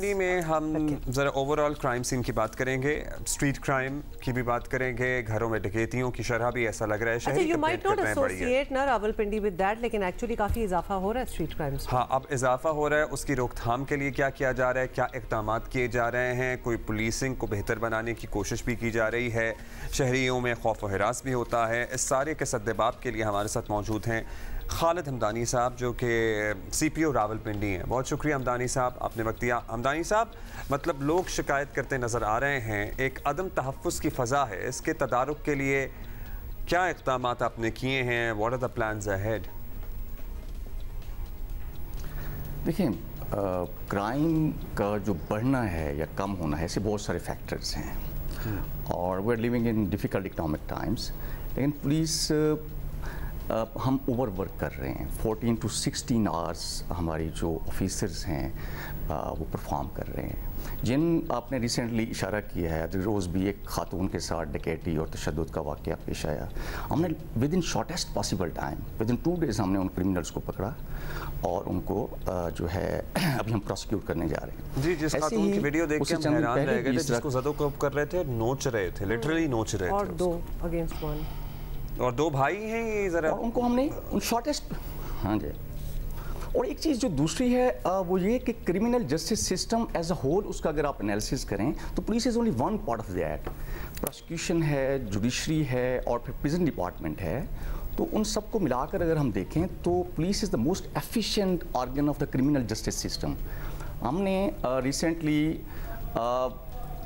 में हम ज़रा ओवरऑल क्राइम सीन की बात करेंगे, स्ट्रीट क्राइम की भी बात करेंगे, घरों में डकैतियों की शरह भी ऐसा लग रहा है शहरी यू माइट नॉट एसोसिएट ना रावलपिंडी विद दैट, लेकिन एक्चुअली काफ़ी इजाफा हो रहा है स्ट्रीट क्राइम्स। हाँ, अब इजाफा हो रहा है। उसकी रोकथाम के लिए क्या किया जा रहा है, क्या इक़दाम किए जा रहे हैं, कोई पुलिसिंग को बेहतर बनाने की कोशिश भी की जा रही है, शहरियों में खौफ व हिरास भी होता है। इस सारे के सद्देबाब के लिए हमारे साथ मौजूद हैं खालिद हमदानी साहब, जो कि CPO रावलपिंडी हैं। बहुत शुक्रिया हमदानी साहब, आपने वक्त दिया। हमदानी साहब, मतलब लोग शिकायत करते नज़र आ रहे हैं, एक अदम तहफ़्फ़ुज़ की फ़ज़ा है, इसके तदारुक के लिए क्या इक़दाम आपने किए हैं? What are the plans ahead? देखिए, क्राइम का जो बढ़ना है या कम होना है, ऐसे बहुत सारे फैक्टर्स हैं और we are living in difficult economic times. लेकिन पुलिस हम ओवर वर्क कर रहे हैं। 14 to 16 आवर्स हमारी जो ऑफिसर्स हैं वो परफॉर्म कर रहे हैं। जिन आपने रिसेंटली इशारा किया है, रोज़ भी एक खातून के साथ डकैती और तशद्दुद का वाक़या पेश आया। हमने with in shortest possible time, with in 2 days हमने उन क्रिमिनल्स को पकड़ा और उनको जो है अभी हम प्रोसिक्यूट करने जा रहे हैं। जी, जिस खातून की वीडियो देख के हम हैरान रह गए थे, जिसको ज़दोकब कर रहे थे, नोच रहे थे, लिटरली नोच रहे थे, और 2 अगेंस्ट 1 और 2 भाई हैं ये ज़रा, और उनको हमने उन शॉर्टेस्ट। हाँ जी। और एक चीज़ जो दूसरी है वो ये कि criminal justice system as a whole, उसका अगर आप एनालिसिस करें तो police is only one part of that. Prosecution है, जुडिशरी है और फिर प्रिजन डिपार्टमेंट है। तो उन सबको मिलाकर अगर हम देखें तो police is the most efficient organ of the criminal justice system. हमने रिसेंटली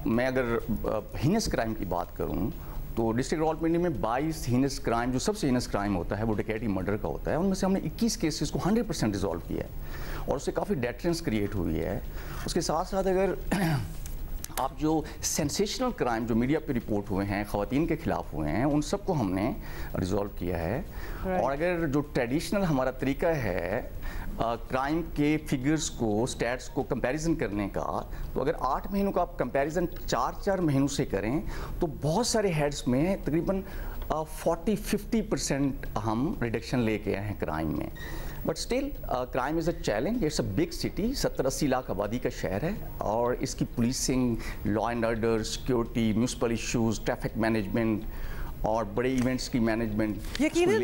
मैं अगर हीनस क्राइम की बात करूँ तो डिस्ट्रिक्ट रावलपिंडी में 22 हीनस क्राइम, जो सबसे हीनस क्राइम होता है वो डकैती मर्डर का होता है, उनमें से हमने 21 केसेस को 100% रिजॉल्व किया है और उससे काफ़ी डेटरेंस क्रिएट हुई है। उसके साथ साथ अगर आप जो सेंसेशनल क्राइम जो मीडिया पे रिपोर्ट हुए हैं, ख़वातीन के ख़िलाफ़ हुए हैं, उन सबको हमने रिजॉल्व किया है। और अगर जो ट्रेडिशनल हमारा तरीका है क्राइम के फिगर्स को, स्टैट्स को कंपैरिजन करने का, तो अगर 8 महीनों का आप कंपैरिजन 4-4 महीनों से करें तो बहुत सारे हेड्स में तकरीबन 40-50% हम रिडक्शन लेके आए हैं क्राइम में। But still crime is a challenge. It's a big city, 70-80 lakh आबादी का शहर है और इसकी policing, law and order, security, municipal issues, traffic management और बड़े इवेंट्स की मैनेजमेंट, यकीनन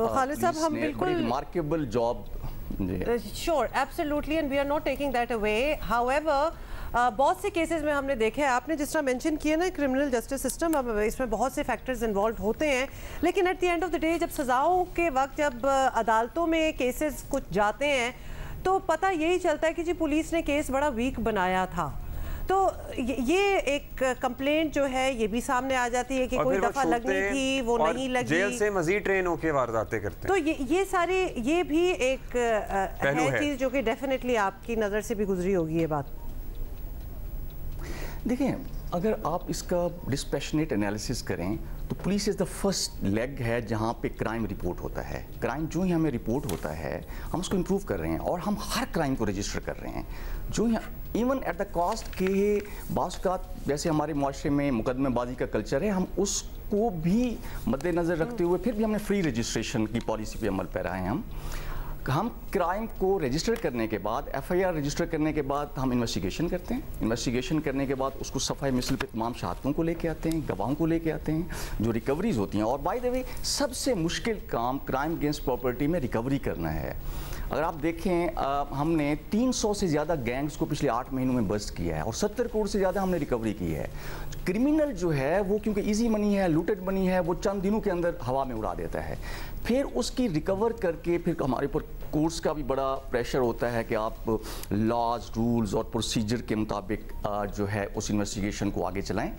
खालिद साहब हम बिल्कुल remarkable job. Sure, absolutely, and we are not taking that away. However बहुत से केसेस में हमने देखा है, आपने जिस तरह मेंशन किया ना क्रिमिनल जस्टिस सिस्टम, अब इसमें बहुत से फैक्टर्स इन्वॉल्व होते हैं, लेकिन at the end of the day जब सज़ाओं के वक्त जब अदालतों में केसेस कुछ जाते हैं तो पता यही चलता है कि जी पुलिस ने केस बड़ा वीक बनाया था। तो ये एक कंप्लेंट जो है ये भी सामने आ जाती है कि कोई दफ़ा लगनी थी, वो नहीं लगी, जेल से मजीद ट्रेन होके वारदातें करते हैं। तो ये सारे, ये भी एक है चीज़ जो कि डेफिनेटली आपकी नज़र से भी गुजरी होगी ये बात। देखिए, अगर आप इसका डिस्पैशनेट एनालिसिस करें तो police is the first leg है जहाँ पे क्राइम रिपोर्ट होता है। क्राइम जो ही हमें रिपोर्ट होता है हम उसको इम्प्रूव कर रहे हैं और हम हर क्राइम को रजिस्टर कर रहे हैं, जो ही इवन एट द कॉस्ट के बाज़ जैसे हमारे मुआशरे में मुकदमेबाजी का कल्चर है, हम उसको भी मद्देनज़र रखते हुए फिर भी हमने फ्री रजिस्ट्रेशन की पॉलिसी पे अमल पैरा है। हम क्राइम को रजिस्टर करने के बाद, FIR रजिस्टर करने के बाद हम इन्वेस्टिगेशन करते हैं। इन्वेस्टिगेशन करने के बाद उसको सफाई मिसल पे तमाम शहादतों को लेके आते हैं, गवाहों को लेके आते हैं, जो रिकवरीज होती हैं। और बाय द वे सबसे मुश्किल काम क्राइम अगेंस्ट प्रॉपर्टी में रिकवरी करना है। अगर आप देखें हमने 300 से ज़्यादा गैंग्स को पिछले 8 महीनों में बस्ट किया है और 70 करोड़ से ज़्यादा हमने रिकवरी की है। क्रिमिनल जो है वो क्योंकि इजी मनी है, लूटेड मनी है, वो चंद दिनों के अंदर हवा में उड़ा देता है। फिर उसकी रिकवर करके फिर हमारे ऊपर कोर्ट्स का भी बड़ा प्रेशर होता है कि आप लॉज, रूल्स और प्रोसीजर के मुताबिक जो है उस इन्वेस्टिगेशन को आगे चलाएं।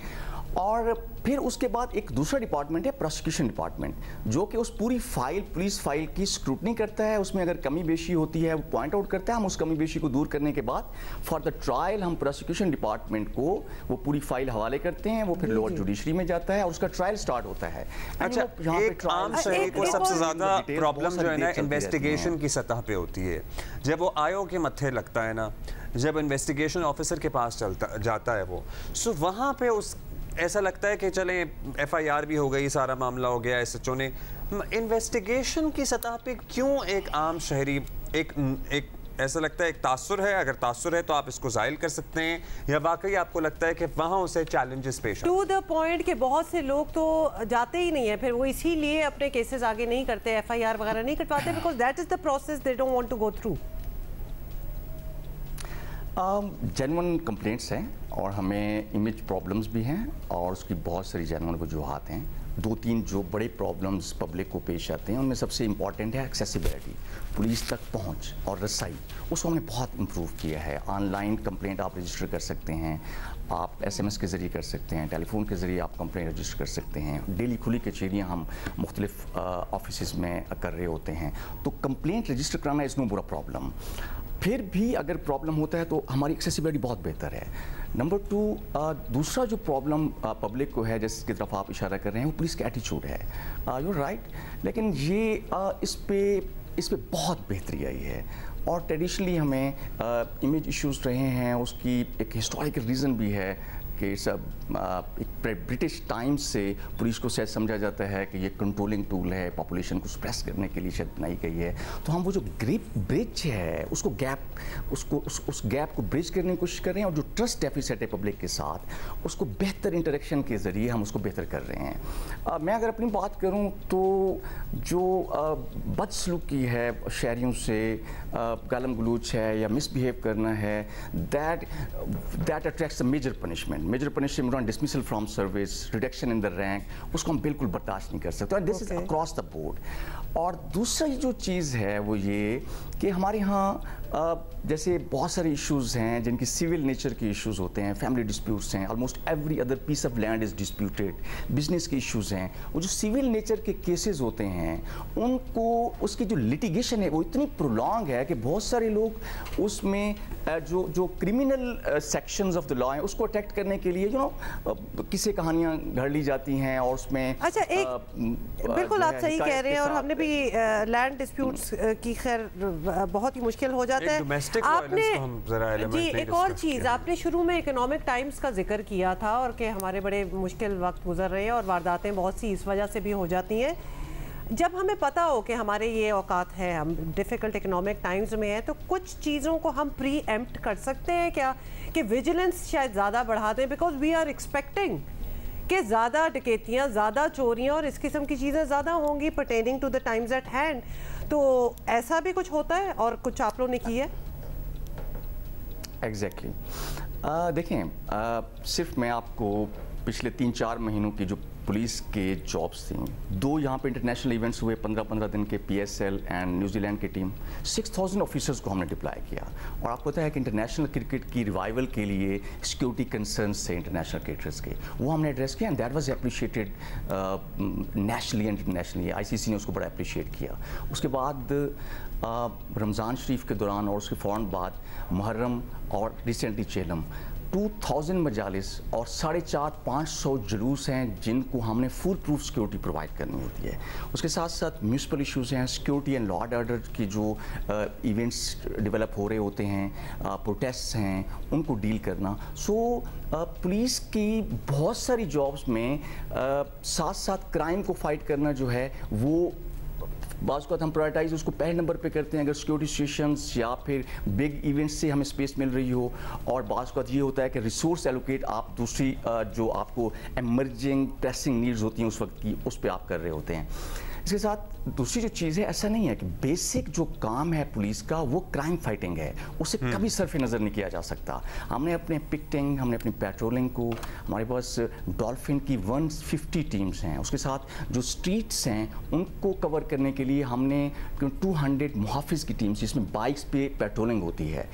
और फिर उसके बाद एक दूसरा डिपार्टमेंट है प्रोसिक्यूशन डिपार्टमेंट, जो कि उस पूरी फाइल, पुलिस फाइल की स्क्रूटनी करता है। उसमें अगर कमी बेशी होती है वो पॉइंट आउट करता है। हम उस कमी बेशी को दूर करने के बाद फॉर द ट्रायल हम प्रोसिक्यूशन डिपार्टमेंट को वो पूरी फाइल हवाले करते हैं। वो फिर लोअर जुडिशरी में जाता है और उसका ट्रायल स्टार्ट होता है। अच्छा, एक आम शहरी को सबसे ज़्यादा प्रॉब्लम जो है ना इन्वेस्टिगेशन की सतह पे होती है। जब वो आयोग के मत्थे लगता है ना, जब इन्वेस्टिगेशन ऑफिसर के पास जाता है वो, सो वहाँ पे उस ऐसा लगता है कि चलें FIR भी हो गई, सारा मामला हो गया, SHO ने। इन्वेस्टिगेशन की सतह पे क्यों एक आम शहरी, एक ऐसा लगता है एक तासुर है? अगर तासुर है तो आप इसको जाहिर कर सकते हैं, या वाकई आपको लगता है कि वहाँ उसे चैलेंजेस पेश टू द पॉइंट कि बहुत से लोग तो जाते ही नहीं है, फिर वो इसीलिए अपने केसेस आगे नहीं करते, FIR वगैरह नहीं कटवाते, because that is the process they don't want to go through. Genuine complaints हैं और हमें इमेज प्रॉब्लम्स भी हैं और उसकी बहुत सारी जेन्युइन वजूहात हैं। 2-3 जो बड़े प्रॉब्लम्स पब्लिक को पेश आते हैं उनमें सबसे इम्पॉर्टेंट है एक्सेसिबिलिटी, पुलिस तक पहुंच और रसाई। उसको हमने बहुत इम्प्रूव किया है। ऑनलाइन कंप्लेंट आप रजिस्टर कर सकते हैं, आप SMS के ज़रिए कर सकते हैं, टेलीफोन के ज़रिए आप कंप्लेंट रजिस्टर कर सकते हैं। डेली खुली कचहरियाँ हम मुख्तलिफ ऑफिस में कर रहे होते हैं, तो कंप्लेंट रजिस्टर कराना इज़ नो बुरा प्रॉब्लम। फिर भी अगर प्रॉब्लम होता है तो हमारी एक्सेसिबिलिटी बहुत बेहतर है। नंबर 2, दूसरा जो प्रॉब्लम पब्लिक को है जिसकी तरफ आप इशारा कर रहे हैं, वो पुलिस का एटीट्यूड है। यू राइट, लेकिन ये इस पे बहुत बेहतरी आई है और ट्रेडिशनली हमें इमेज इश्यूज रहे हैं। उसकी एक हिस्टोरिकल रीज़न भी है कि सब ब्रिटिश टाइम्स से पुलिस को शायद समझा जाता है कि ये कंट्रोलिंग टूल है, पॉपुलेशन को सप्रेस करने के लिए शायद बनाई गई है। तो हम वो जो ब्रिज है उसको उस गैप को ब्रिज करने की कोशिश कर रहे हैं और जो ट्रस्ट डेफिसिट है पब्लिक के साथ उसको बेहतर इंटरेक्शन के ज़रिए हम उसको बेहतर कर रहे हैं। मैं अगर अपनी बात करूँ तो जो बदसलूकी है शहरियों से, गालम गलूच है या मिसबिहेव करना है, that attracts a major punishment. Major punishment, dismissal from service, reduction in the rank, उसको हम बिल्कुल बर्दाश्त नहीं कर सकते। This is across the board. और दूसरी जो चीज़ है वो ये कि हमारे यहाँ जैसे बहुत सारे इश्यूज़ हैं जिनकी सिविल नेचर के इश्यूज़ होते हैं, फैमिली डिस्प्यूट्स हैं, almost every other piece of land is disputed, business के इश्यूज़ हैं। वो जो सिविल नेचर के केसेस होते हैं उनको, उसकी जो लिटिगेशन है वो इतनी प्रोलॉन्ग है कि बहुत सारे लोग उसमें जो criminal sections of the law हैं उसको अटैक्ट करने के लिए किसी कहानियाँ घड़ ली जाती हैं और उसमें अच्छा बिल्कुल आप सही कह रहे हैं। और हमने भी लैंड डिस्प्यूट्स की खैर बहुत ही मुश्किल हो जाता है। आपने जी एक और चीज़, आपने शुरू में इकोनॉमिक टाइम्स का जिक्र किया था और कि हमारे बड़े मुश्किल वक्त गुजर रहे हैं और वारदातें बहुत सी इस वजह से भी हो जाती हैं। जब हमें पता हो कि हमारे ये औकात है, हम डिफ़िकल्ट इकोनॉमिक टाइम्स में हैं, तो कुछ चीज़ों को हम प्री एम्प्ट कर सकते हैं क्या कि विजिलेंस शायद ज़्यादा बढ़ा दें, बिकॉज वी आर एक्सपेक्टिंग कि ज़्यादा डकैतियाँ, ज़्यादा चोरियाँ और इस किस्म की चीज़ें ज़्यादा होंगी pertaining to the times at hand. तो ऐसा भी कुछ होता है और कुछ आप लोगों ने किया है? एग्जैक्टली देखें, सिर्फ मैं आपको पिछले 3-4 महीनों की जो पुलिस के जॉब्स थी, 2 यहाँ पे इंटरनेशनल इवेंट्स हुए 15-15 दिन के, PSL एंड न्यूजीलैंड की टीम, 6000 ऑफिसर्स को हमने डिप्लॉय किया। और आपको पता है कि इंटरनेशनल क्रिकेट की रिवाइवल के लिए सिक्योरिटी कंसर्न्स थे इंटरनेशनल क्रिकेटर्स के, वो हमने एड्रेस किया and that was appreciated nationally and internationally. ICC ने उसको बड़ा अप्रिशिएट किया। उसके बाद रमज़ान शरीफ के दौरान और उसके फ़ौरन बाद मुहर्रम और रिसेंटली चेलम, 2000 मजालिस और 450-500 जुलूस हैं जिनको हमने फुल प्रूफ सिक्योरिटी प्रोवाइड करनी होती है। उसके साथ साथ म्यूनसिपल इश्यूज़ हैं, security and law and order की जो इवेंट्स डेवलप हो रहे होते हैं, प्रोटेस्ट्स हैं, उनको डील करना। पुलिस की बहुत सारी जॉब्स में साथ साथ क्राइम को फाइट करना जो है वो बाज़ को हम प्रायोरिटाइज उसको पहले नंबर पे करते हैं अगर सिक्योरिटी सिचुएशंस या फिर बिग इवेंट्स से हमें स्पेस मिल रही हो। और बाज़ को ये होता है कि रिसोर्स एलोकेट आप दूसरी जो आपको एमर्जिंग प्रेसिंग नीड्स होती हैं उस वक्त की, उस पर आप कर रहे होते हैं। इसके साथ दूसरी जो चीज़ है, ऐसा नहीं है कि बेसिक जो काम है पुलिस का वो क्राइम फाइटिंग है, उसे कभी सरफे नज़र नहीं किया जा सकता। हमने अपने पिकटिंग, हमने अपनी पेट्रोलिंग को, हमारे पास डॉल्फिन की 150 टीम्स हैं। उसके साथ जो स्ट्रीट्स हैं उनको कवर करने के लिए हमने 200 मुहाफिज की टीम्स, जिसमें बाइक्स पे पेट्रोलिंग होती है।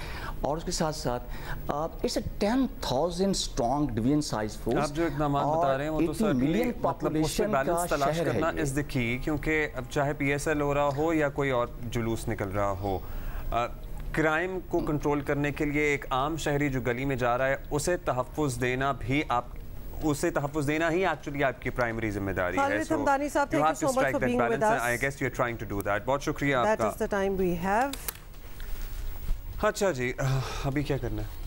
और उसके साथ साथ it's 10,000 strong division size force. आप जो इकदामात बता रहे हैं वो तो सर मिलियन पॉपुलेशन का शहर है ये। इस देखिए, क्योंकि अब चाहे PSL हो रहा हो या कोई और जुलूस निकल रहा हो, क्राइम को कंट्रोल करने के लिए एक आम शहरी जो गली में जा रहा है उसे तहफ़्फ़ुज़ देना भी उसे तहफ़्फ़ुज़ देना ही एक्चुअली आपकी प्राइमरी जिम्मेदारी है। I guess you are trying to do that. बहुत शुक्रिया आपका। That is the time we have. अच्छा जी, अभी क्या करना है?